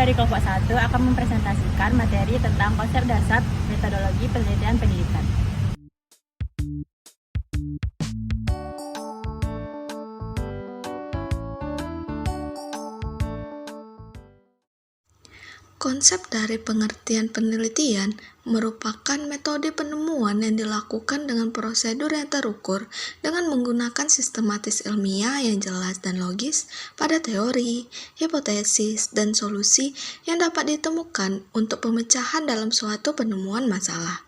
dari kelompok 1 akan mempresentasikan materi tentang konsep dasar metodologi penelitian pendidikan. Konsep dari pengertian penelitian merupakan metode penemuan yang dilakukan dengan prosedur yang terukur dengan menggunakan sistematis ilmiah yang jelas dan logis pada teori, hipotesis, dan solusi yang dapat ditemukan untuk pemecahan dalam suatu penemuan masalah.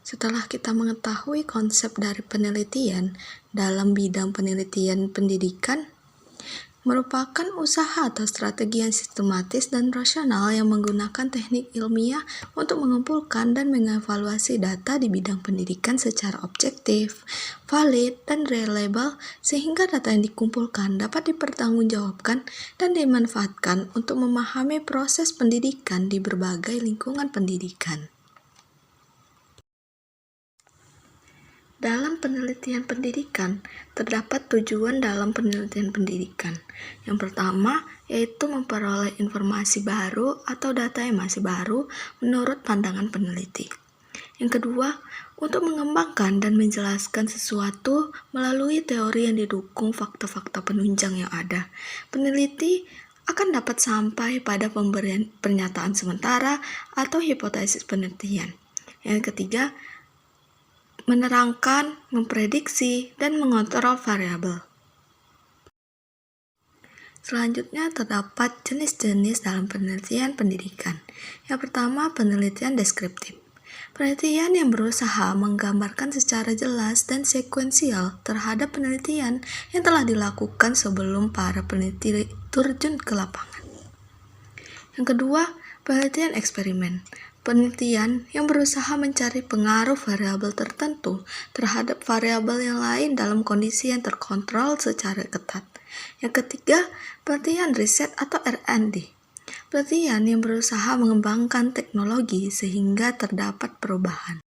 Setelah kita mengetahui konsep dari penelitian dalam bidang penelitian pendidikan, merupakan usaha atau strategi yang sistematis dan rasional yang menggunakan teknik ilmiah untuk mengumpulkan dan mengevaluasi data di bidang pendidikan secara objektif, valid, dan reliable sehingga data yang dikumpulkan dapat dipertanggungjawabkan dan dimanfaatkan untuk memahami proses pendidikan di berbagai lingkungan pendidikan. Dalam penelitian pendidikan, terdapat tujuan dalam penelitian pendidikan. Yang pertama, yaitu memperoleh informasi baru atau data yang masih baru menurut pandangan peneliti. Yang kedua, untuk mengembangkan dan menjelaskan sesuatu melalui teori yang didukung fakta-fakta penunjang yang ada. Peneliti akan dapat sampai pada pemberian pernyataan sementara atau hipotesis penelitian. Yang ketiga, menerangkan, memprediksi, dan mengontrol variabel. Selanjutnya terdapat jenis-jenis dalam penelitian pendidikan. Yang pertama, penelitian deskriptif. Penelitian yang berusaha menggambarkan secara jelas dan sekuensial terhadap penelitian yang telah dilakukan sebelum para peneliti terjun ke lapangan. Yang kedua, penelitian eksperimen. Penelitian yang berusaha mencari pengaruh variabel tertentu terhadap variabel yang lain dalam kondisi yang terkontrol secara ketat. Yang ketiga, penelitian riset atau R&D. Penelitian yang berusaha mengembangkan teknologi sehingga terdapat perubahan.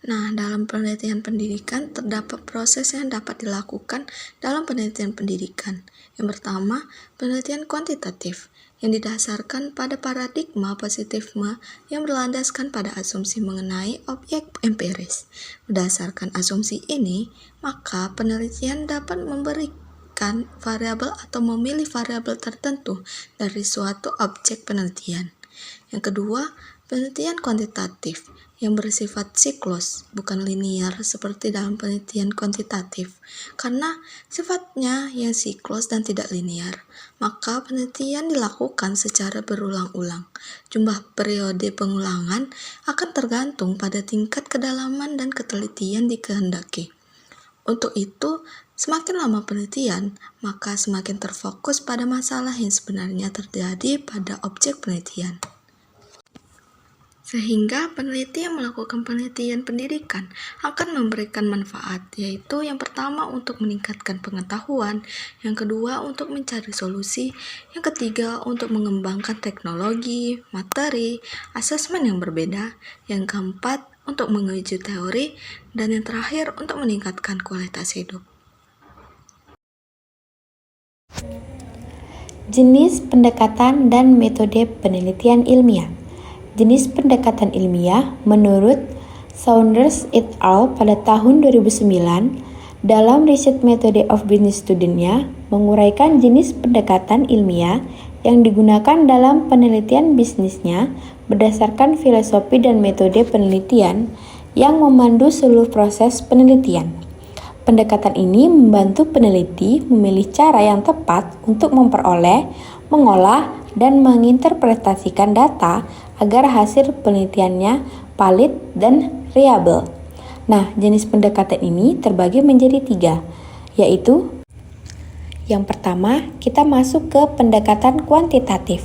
Nah, dalam penelitian pendidikan terdapat proses yang dapat dilakukan dalam penelitian pendidikan. Yang pertama, penelitian kuantitatif yang didasarkan pada paradigma positifisme yang berlandaskan pada asumsi mengenai objek empiris. Berdasarkan asumsi ini, maka penelitian dapat memberikan variabel atau memilih variabel tertentu dari suatu objek penelitian. Yang kedua, penelitian kuantitatif yang bersifat siklus, bukan linear seperti dalam penelitian kuantitatif. Karena sifatnya yang siklus dan tidak linear, maka penelitian dilakukan secara berulang-ulang. Jumlah periode pengulangan akan tergantung pada tingkat kedalaman dan ketelitian dikehendaki. Untuk itu, semakin lama penelitian, maka semakin terfokus pada masalah yang sebenarnya terjadi pada objek penelitian. Sehingga peneliti yang melakukan penelitian pendidikan akan memberikan manfaat, yaitu yang pertama untuk meningkatkan pengetahuan, yang kedua untuk mencari solusi, yang ketiga untuk mengembangkan teknologi, materi, asesmen yang berbeda, yang keempat untuk menguji teori, dan yang terakhir untuk meningkatkan kualitas hidup. Jenis pendekatan dan metode penelitian ilmiah. Jenis pendekatan ilmiah menurut Saunders et al. Pada tahun 2009 dalam Research Method of Business Students-nya menguraikan jenis pendekatan ilmiah yang digunakan dalam penelitian bisnisnya berdasarkan filosofi dan metode penelitian yang memandu seluruh proses penelitian. Pendekatan ini membantu peneliti memilih cara yang tepat untuk memperoleh, mengolah, dan menginterpretasikan data agar hasil penelitiannya valid dan reliable. Nah, jenis pendekatan ini terbagi menjadi 3, yaitu yang pertama, kita masuk ke pendekatan kuantitatif.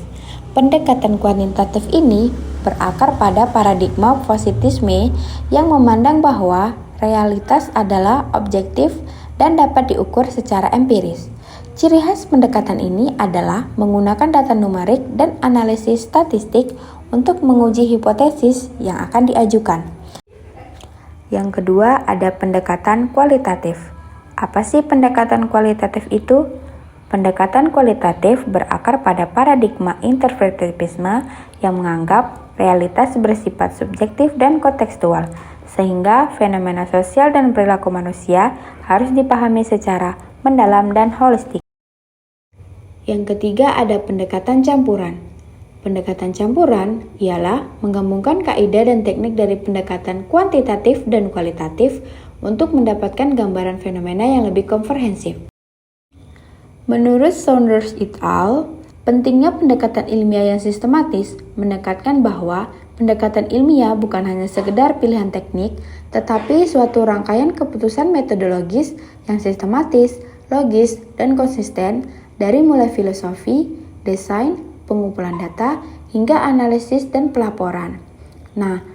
Pendekatan kuantitatif ini berakar pada paradigma positifisme yang memandang bahwa realitas adalah objektif dan dapat diukur secara empiris. Ciri khas pendekatan ini adalah menggunakan data numerik dan analisis statistik untuk menguji hipotesis yang akan diajukan. Yang kedua, ada pendekatan kualitatif. Apa sih pendekatan kualitatif itu? Pendekatan kualitatif berakar pada paradigma interpretivisme yang menganggap realitas bersifat subjektif dan kontekstual, sehingga fenomena sosial dan perilaku manusia harus dipahami secara mendalam dan holistik. Yang ketiga ada pendekatan campuran. Pendekatan campuran ialah menggabungkan kaidah dan teknik dari pendekatan kuantitatif dan kualitatif untuk mendapatkan gambaran fenomena yang lebih komprehensif. Menurut Saunders et al., pentingnya pendekatan ilmiah yang sistematis menekankan bahwa pendekatan ilmiah bukan hanya sekedar pilihan teknik, tetapi suatu rangkaian keputusan metodologis yang sistematis, logis, dan konsisten dari mulai filosofi, desain, pengumpulan data, hingga analisis dan pelaporan. Nah,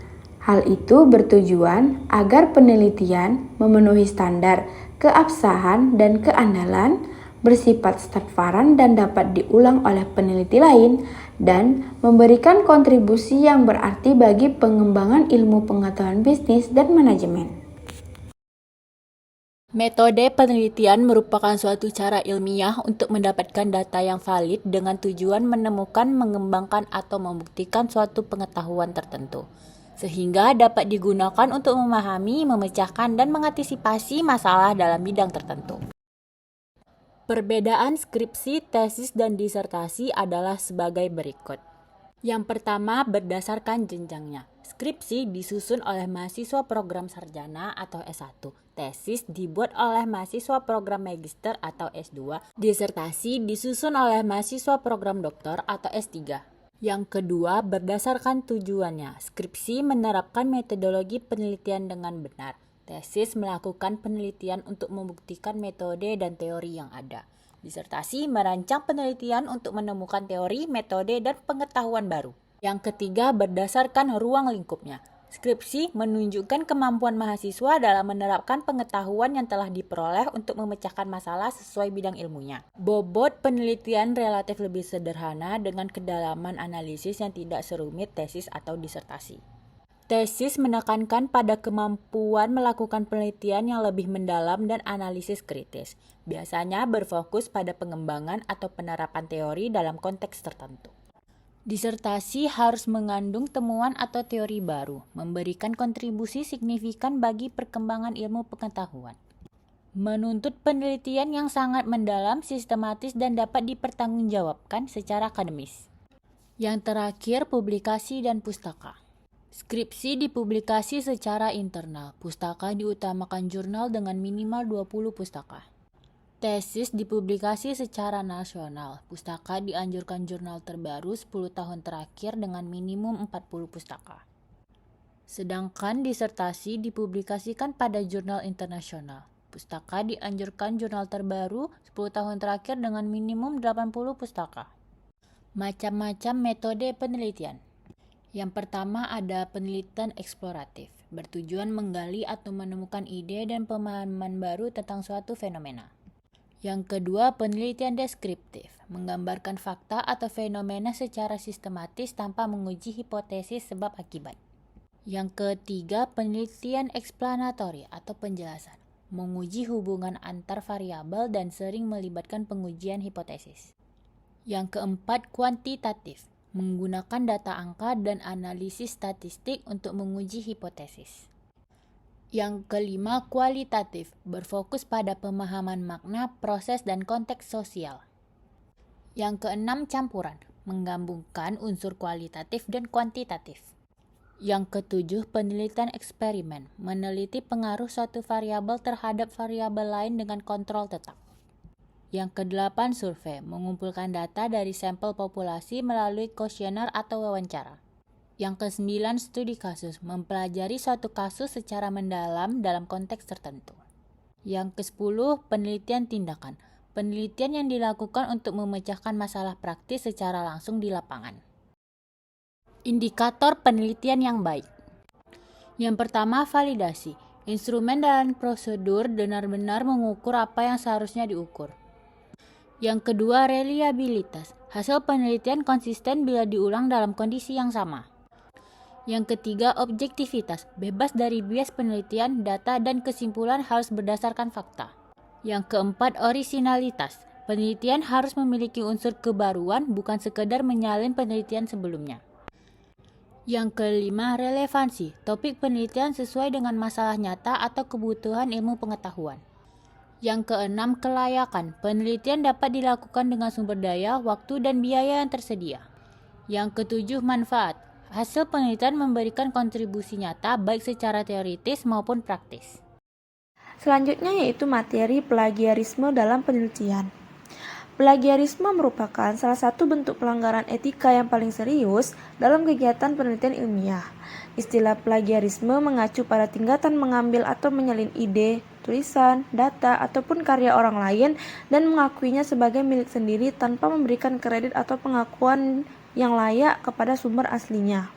hal itu bertujuan agar penelitian memenuhi standar keabsahan dan keandalan, bersifat transparan dan dapat diulang oleh peneliti lain, dan memberikan kontribusi yang berarti bagi pengembangan ilmu pengetahuan bisnis dan manajemen. Metode penelitian merupakan suatu cara ilmiah untuk mendapatkan data yang valid dengan tujuan menemukan, mengembangkan, atau membuktikan suatu pengetahuan tertentu, sehingga dapat digunakan untuk memahami, memecahkan, dan mengantisipasi masalah dalam bidang tertentu. Perbedaan skripsi, tesis, dan disertasi adalah sebagai berikut. Yang pertama, berdasarkan jenjangnya. Skripsi disusun oleh mahasiswa program sarjana atau S1. Tesis dibuat oleh mahasiswa program magister atau S2. Disertasi disusun oleh mahasiswa program doktor atau S3. Yang kedua, berdasarkan tujuannya. Skripsi menerapkan metodologi penelitian dengan benar. Tesis melakukan penelitian untuk membuktikan metode dan teori yang ada. Disertasi merancang penelitian untuk menemukan teori, metode, dan pengetahuan baru. Yang ketiga, berdasarkan ruang lingkupnya. Skripsi menunjukkan kemampuan mahasiswa dalam menerapkan pengetahuan yang telah diperoleh untuk memecahkan masalah sesuai bidang ilmunya. Bobot penelitian relatif lebih sederhana dengan kedalaman analisis yang tidak serumit tesis atau disertasi. Tesis menekankan pada kemampuan melakukan penelitian yang lebih mendalam dan analisis kritis. Biasanya berfokus pada pengembangan atau penerapan teori dalam konteks tertentu. Disertasi harus mengandung temuan atau teori baru, memberikan kontribusi signifikan bagi perkembangan ilmu pengetahuan. Menuntut penelitian yang sangat mendalam, sistematis, dan dapat dipertanggungjawabkan secara akademis. Yang terakhir, publikasi dan pustaka. Skripsi dipublikasi secara internal. Pustaka diutamakan jurnal dengan minimal 20 pustaka. Tesis dipublikasi secara nasional. Pustaka dianjurkan jurnal terbaru 10 tahun terakhir dengan minimum 40 pustaka. Sedangkan disertasi dipublikasikan pada jurnal internasional. Pustaka dianjurkan jurnal terbaru 10 tahun terakhir dengan minimum 80 pustaka. Macam-macam metode penelitian. Yang pertama ada penelitian eksploratif, bertujuan menggali atau menemukan ide dan pemahaman baru tentang suatu fenomena. Yang kedua, penelitian deskriptif, menggambarkan fakta atau fenomena secara sistematis tanpa menguji hipotesis sebab akibat. Yang ketiga, penelitian eksplanatori atau penjelasan, menguji hubungan antar variabel dan sering melibatkan pengujian hipotesis. Yang keempat, kuantitatif, menggunakan data angka dan analisis statistik untuk menguji hipotesis. Yang kelima, kualitatif, berfokus pada pemahaman makna, proses, dan konteks sosial. Yang keenam, campuran, menggabungkan unsur kualitatif dan kuantitatif. Yang ketujuh, penelitian eksperimen, meneliti pengaruh suatu variabel terhadap variabel lain dengan kontrol tetap. Yang kedelapan, survei, mengumpulkan data dari sampel populasi melalui kuesioner atau wawancara. Yang kesembilan, studi kasus, mempelajari suatu kasus secara mendalam dalam konteks tertentu. Yang kesepuluh, penelitian tindakan, penelitian yang dilakukan untuk memecahkan masalah praktis secara langsung di lapangan. Indikator penelitian yang baik. Yang pertama, validasi. Instrumen dan prosedur benar-benar mengukur apa yang seharusnya diukur. Yang kedua, reliabilitas. Hasil penelitian konsisten bila diulang dalam kondisi yang sama. Yang ketiga, objektivitas. Bebas dari bias penelitian, data dan kesimpulan harus berdasarkan fakta. Yang keempat, orisinalitas. Penelitian harus memiliki unsur kebaruan, bukan sekedar menyalin penelitian sebelumnya. Yang kelima, relevansi. Topik penelitian sesuai dengan masalah nyata atau kebutuhan ilmu pengetahuan. Yang keenam, kelayakan. Penelitian dapat dilakukan dengan sumber daya, waktu, dan biaya yang tersedia. Yang ketujuh, manfaat. Hasil penelitian memberikan kontribusi nyata baik secara teoritis maupun praktis. Selanjutnya yaitu materi plagiarisme dalam penelitian. Plagiarisme merupakan salah satu bentuk pelanggaran etika yang paling serius dalam kegiatan penelitian ilmiah. Istilah plagiarisme mengacu pada tindakan mengambil atau menyalin ide, tulisan, data, ataupun karya orang lain dan mengakuinya sebagai milik sendiri tanpa memberikan kredit atau pengakuan yang layak kepada sumber aslinya.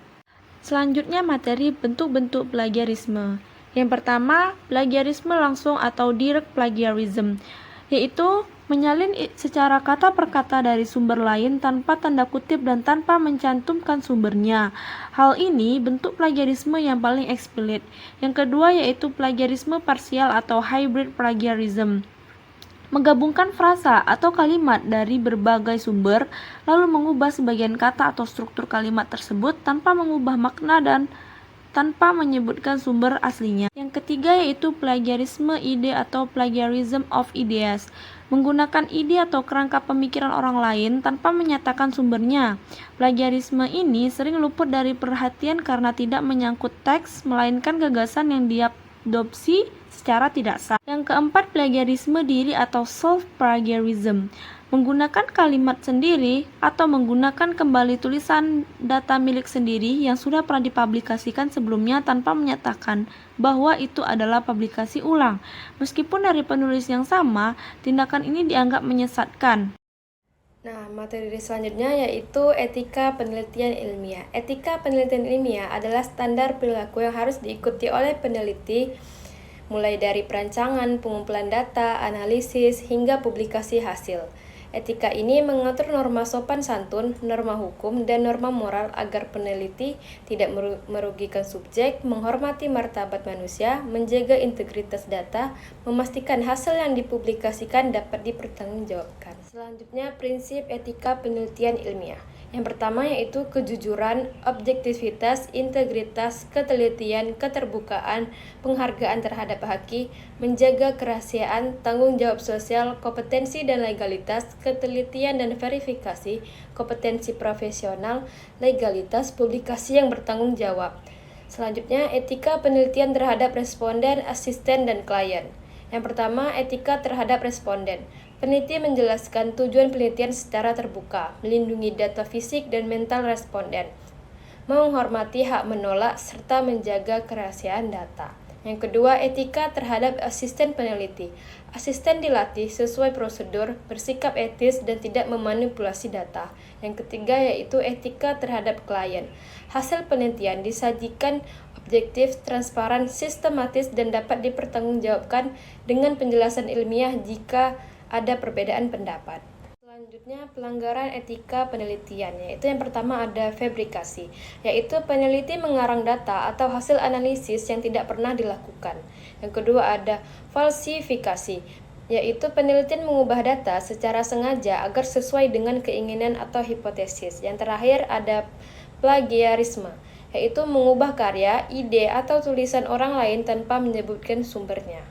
Selanjutnya materi bentuk-bentuk plagiarisme. Yang pertama, plagiarisme langsung atau direct plagiarism, yaitu menyalin secara kata per kata dari sumber lain tanpa tanda kutip dan tanpa mencantumkan sumbernya. Hal ini bentuk plagiarisme yang paling eksplisit. Yang kedua yaitu plagiarisme parsial atau hybrid plagiarism. Menggabungkan frasa atau kalimat dari berbagai sumber, lalu mengubah sebagian kata atau struktur kalimat tersebut tanpa mengubah makna dan tanpa menyebutkan sumber aslinya. Yang ketiga yaitu plagiarisme ide atau plagiarism of ideas. Menggunakan ide atau kerangka pemikiran orang lain tanpa menyatakan sumbernya. Plagiarisme ini sering luput dari perhatian karena tidak menyangkut teks, melainkan gagasan yang diadopsi secara tidak sah. Yang keempat, plagiarisme diri atau self-plagiarism. Menggunakan kalimat sendiri atau menggunakan kembali tulisan data milik sendiri yang sudah pernah dipublikasikan sebelumnya tanpa menyatakan bahwa itu adalah publikasi ulang. Meskipun dari penulis yang sama, tindakan ini dianggap menyesatkan. Nah, materi selanjutnya yaitu etika penelitian ilmiah. Etika penelitian ilmiah adalah standar perilaku yang harus diikuti oleh peneliti mulai dari perancangan, pengumpulan data, analisis, hingga publikasi hasil. Etika ini mengatur norma sopan santun, norma hukum, dan norma moral agar peneliti tidak merugikan subjek, menghormati martabat manusia, menjaga integritas data, memastikan hasil yang dipublikasikan dapat dipertanggungjawabkan. Selanjutnya, prinsip etika penelitian ilmiah. Yang pertama yaitu kejujuran, objektivitas, integritas, ketelitian, keterbukaan, penghargaan terhadap haki, menjaga kerahasiaan, tanggung jawab sosial, kompetensi dan legalitas, ketelitian dan verifikasi, kompetensi profesional, legalitas, publikasi yang bertanggung jawab. Selanjutnya, etika penelitian terhadap responden, asisten, dan klien. Yang pertama, etika terhadap responden. Peneliti menjelaskan tujuan penelitian secara terbuka, melindungi data fisik dan mental responden, menghormati hak menolak, serta menjaga kerahasiaan data. Yang kedua, etika terhadap asisten peneliti. Asisten dilatih sesuai prosedur, bersikap etis, dan tidak memanipulasi data. Yang ketiga yaitu etika terhadap klien. Hasil penelitian disajikan objektif, transparan, sistematis, dan dapat dipertanggungjawabkan dengan penjelasan ilmiah jika ada perbedaan pendapat. Selanjutnya, pelanggaran etika penelitian, yaitu yang pertama ada fabrikasi, yaitu peneliti mengarang data atau hasil analisis yang tidak pernah dilakukan. Yang kedua ada falsifikasi, yaitu penelitian mengubah data secara sengaja agar sesuai dengan keinginan atau hipotesis. Yang terakhir ada plagiarisme, yaitu mengubah karya, ide, atau tulisan orang lain tanpa menyebutkan sumbernya.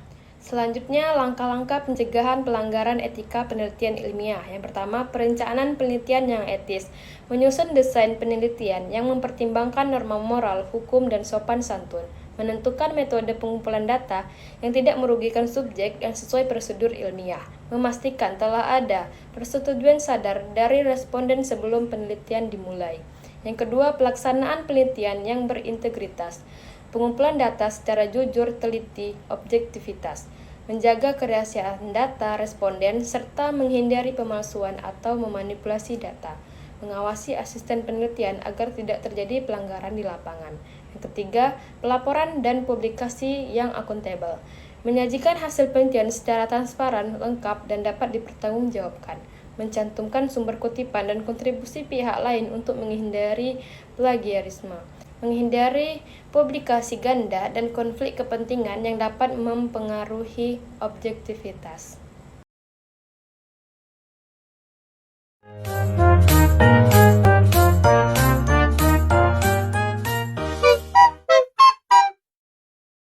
Selanjutnya, langkah-langkah pencegahan pelanggaran etika penelitian ilmiah. Yang pertama, perencanaan penelitian yang etis. Menyusun desain penelitian yang mempertimbangkan norma moral, hukum, dan sopan santun. Menentukan metode pengumpulan data yang tidak merugikan subjek yang sesuai prosedur ilmiah. Memastikan telah ada persetujuan sadar dari responden sebelum penelitian dimulai. Yang kedua, pelaksanaan penelitian yang berintegritas. Pengumpulan data secara jujur, teliti, objektivitas, menjaga kerahasiaan data responden, serta menghindari pemalsuan atau memanipulasi data, mengawasi asisten penelitian agar tidak terjadi pelanggaran di lapangan. Yang ketiga, pelaporan dan publikasi yang akuntabel, menyajikan hasil penelitian secara transparan, lengkap, dan dapat dipertanggungjawabkan, mencantumkan sumber kutipan dan kontribusi pihak lain untuk menghindari plagiarisme, menghindari publikasi ganda dan konflik kepentingan yang dapat mempengaruhi objektivitas.